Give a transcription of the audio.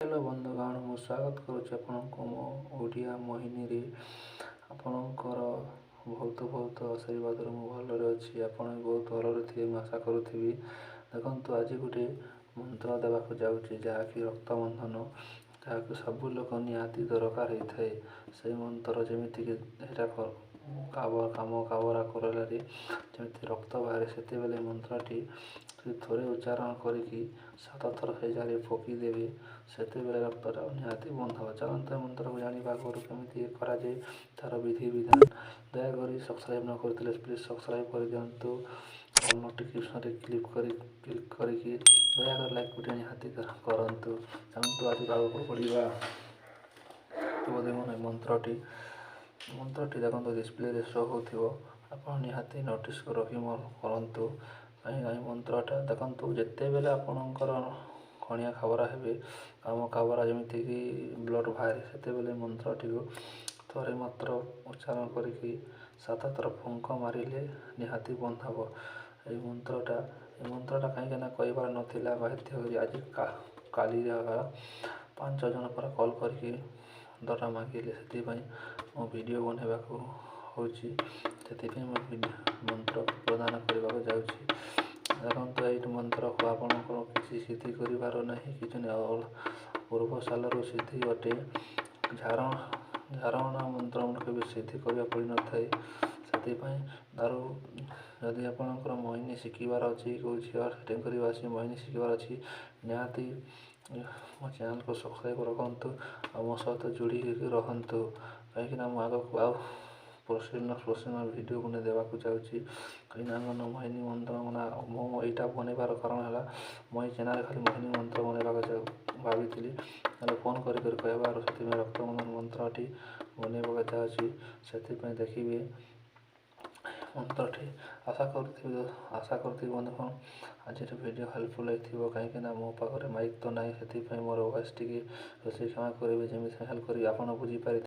Hello ବନ୍ଧୁଗଣ, ମୁଁ ସ୍ୱାଗତ କରୁଛି ଆପଣଙ୍କୁ ମୋ ଓଡ଼ିଆ ମୋହିନୀରେ। ଆପଣଙ୍କର ବହୁତ ଆଶୀର୍ବାଦରୁ ମୁଁ ଭଲରେ ଅଛି। ଆପଣ ବି ବହୁତ ଭଲରେ ଥିବେ ମୁଁ ଆଶା କରୁଥିବି। ଦେଖନ୍ତୁ, ଆଜି ଗୋଟେ ମନ୍ତ୍ର ଦେବାକୁ ଯାଉଛି, ଯାହାକି ରକ୍ତବନ୍ଧନ, ଯାହାକୁ ସବୁ ଲୋକ ନିହାତି ଦରକାର ହେଇଥାଏ। ସେଇ ମନ୍ତ୍ର ଯେମିତିକି ସେଇଟା କାମରା କରିଲାରେ ଯେମିତି ରକ୍ତ ବାହାରେ, ସେତେବେଳେ ମନ୍ତ୍ରଟି ଥରେ ଉଚ୍ଚାରଣ କରିକି 7 ଥର ସେ ଜାଗାରେ ପକାଇଦେବେ, ସେତେବେଳେ ରକ୍ତଟା ନିହାତି ବନ୍ଦ ହେବ। ଚାଲନ୍ତୁ ଏ ମନ୍ତ୍ରକୁ ଜାଣିବା ଆଗରୁ କେମିତି କରାଯାଏ, ତା'ର ବିଧିବିଧାନ। ଦୟାକରି ସବସ୍କ୍ରାଇବ୍ ନ କରିଥିଲେ ପ୍ଲିଜ୍ ସବସ୍କ୍ରାଇବ୍ କରିଦିଅନ୍ତୁ। ଆଉ ନୋଟିଫିକେସନ୍ରେ କ୍ଲିକ୍ କରିକି ଦୟାକରି ଲାଇକ୍ ଗୋଟେ ନିହାତି କରନ୍ତୁ। ଚାଲନ୍ତୁ ଆଜି ଆଗକୁ ବଢ଼ିବା। ମନ୍ତ୍ରଟି ଦେଖନ୍ତୁ ଡିସପ୍ଲେରେ ଶୋ ହେଉଥିବ, ଆପଣ ନିହାତି ନୋଟିସ୍ ରଖି କରନ୍ତୁ। କାହିଁକି ଏହି ମନ୍ତ୍ରଟା ଦେଖନ୍ତୁ, ଯେତେବେଳେ ଆପଣଙ୍କର କଣିଆ ଖାବରା ହେବେ, କାମରା ଯେମିତିକି ବ୍ଲଡ଼ ବାହାରେ, ସେତେବେଳେ ମନ୍ତ୍ରଟିକୁ ଥରେ ମାତ୍ର ଉଚ୍ଚାରଣ କରିକି 7 ଥର ଫୁଙ୍କ ମାରିଲେ ନିହାତି ବନ୍ଦ ହେବ। ଏହି ମନ୍ତ୍ରଟା କାହିଁକିନା କହିବାର ନଥିଲା, ବାଧ୍ୟ କରି ଆଜି କାଲି 5 ଜଣ ପରେ କଲ୍ କରିକି ମନ୍ତ୍ରଟା ମାଗିଲେ, ସେଥିପାଇଁ ମୁଁ ଭିଡ଼ିଓ ବନାଇବାକୁ ହେଉଛି। ସେଥିପାଇଁ ମୁଁ ମନ୍ତ୍ର ପ୍ରଦାନ କରିବାକୁ ଯାଉଛି। ଦେଖନ୍ତୁ, ଏଇ ମନ୍ତ୍ରକୁ ଆପଣଙ୍କର କିଛି ସିଦ୍ଧି କରିବାର ନାହିଁ, କିଛି ନାହିଁ, ପୂର୍ବ ସାଲରୁ ସିଦ୍ଧି ଅଟେ। ଝାରଣା ମନ୍ତ୍ର କେବେ ସିଦ୍ଧି କରିବା ପଡ଼ିନଥାଏ। ସେଥିପାଇଁ ଯଦି ଆପଣଙ୍କର ମୋହିନୀ ଶିଖିବାର ଅଛି, କେଉଁ ଝିଅ ସେଟିଂ କରିବା ଅଛି, ମୋହିନୀ ଶିଖିବାର ଅଛି, ନିହାତି ମୋ ଚ୍ୟାନେଲ୍କୁ ସବସ୍କ୍ରାଇବ୍ ରଖନ୍ତୁ ଆଉ ମୋ ସହିତ ଯୋଡ଼ି ହୋଇକି ରହନ୍ତୁ। କାହିଁକିନା ମୁଁ ଆଗକୁ ଆଉ ପ୍ରଫେସନାଲ୍ ଭିଡ଼ିଓ ବନେଇ ଦେବାକୁ ଯାଉଛି। କାହିଁକିନା ମୋହିନୀ ମନ୍ତ୍ର ମୁଁ ଏଇଟା ବନେଇବାର କାରଣ ହେଲା, ମୁଁ ଏଇ ଚ୍ୟାନେଲ୍ରେ ଖାଲି ମୋହିନୀ ମନ୍ତ୍ର ବନେଇବାକୁ ଭାବିଥିଲି, ହେଲେ ଫୋନ୍ କରି କହିବାରୁ ସେଥିପାଇଁ ରକ୍ତବନ୍ଧନ ମନ୍ତ୍ରଟି ବନେଇବାକୁ ଯାଉଛି। ସେଥିପାଇଁ ଦେଖିବେ ମନ୍ତ୍ରଟି ଆଶା କରୁଥିବି ବନ୍ଧୁଗଣ ଆଜିର ଭିଡ଼ିଓ ହେଲ୍ପଫୁଲ୍ ହେଇଥିବ। କାହିଁକିନା ମୋ ପାଖରେ ମାଇକ୍ ତ ନାହିଁ, ସେଥିପାଇଁ ମୋର ଭଏସ୍ ଟିକେ ରୋଷେଇ କ୍ଷମା କରିବେ, ଯେମିତି ହେଲ୍ପ କରିବି ଆପଣ ବୁଝିପାରିବେ।